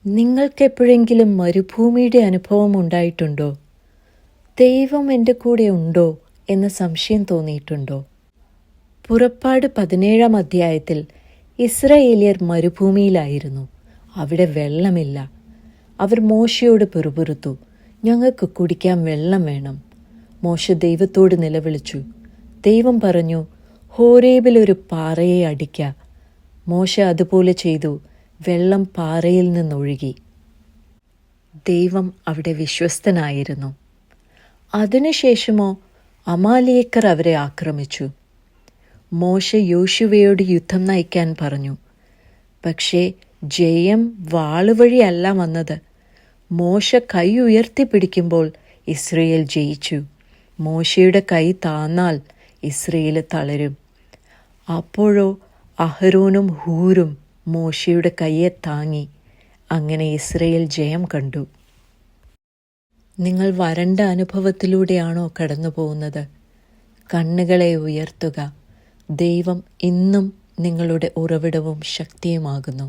നിങ്ങൾക്കെപ്പോഴെങ്കിലും മരുഭൂമിയുടെ അനുഭവം ഉണ്ടായിട്ടുണ്ടോ? ദൈവം എൻ്റെ കൂടെ ഉണ്ടോ എന്ന സംശയം തോന്നിയിട്ടുണ്ടോ? പുറപ്പാട് 17-ാം അധ്യായത്തിൽ ഇസ്രായേലിയർ മരുഭൂമിയിലായിരുന്നു. അവിടെ വെള്ളമില്ല. അവർ മോശയോട് പിറുപിറുത്തു, ഞങ്ങൾക്ക് കുടിക്കാൻ വെള്ളം വേണം. മോശ ദൈവത്തോട് നിലവിളിച്ചു. ദൈവം പറഞ്ഞു, ഹോരേബിൽ ഒരു പാറയെ അടിക്ക. മോശ അതുപോലെ ചെയ്തു. വെള്ളം പാറയിൽ നിന്നൊഴുകി. ദൈവം അവിടെ വിശ്വസ്തനായിരുന്നു. അതിനുശേഷമോ അമാലേക്കർ അവരെ ആക്രമിച്ചു. മോശ യോശുവയോട് യുദ്ധം നയിക്കാൻ പറഞ്ഞു. പക്ഷേ ജയം വാളുവഴിയല്ല വന്നത്. മോശ കൈ ഉയർത്തിപ്പിടിക്കുമ്പോൾ ഇസ്രയേൽ ജയിച്ചു. മോശയുടെ കൈ താന്നാൽ ഇസ്രയേൽ തളരും. അപ്പോഴോ അഹരോനും ഹൂരും മോശയുടെ കൈയെ താങ്ങി. അങ്ങനെ ഇസ്രയേൽ ജയം കണ്ടു. നിങ്ങൾ വരണ്ട അനുഭവത്തിലൂടെയാണോ കടന്നു പോകുന്നത്? കണ്ണുകളെ ഉയർത്തുക. ദൈവം ഇന്നും നിങ്ങളുടെ ഉറവിടവും ശക്തിയുമാകുന്നു.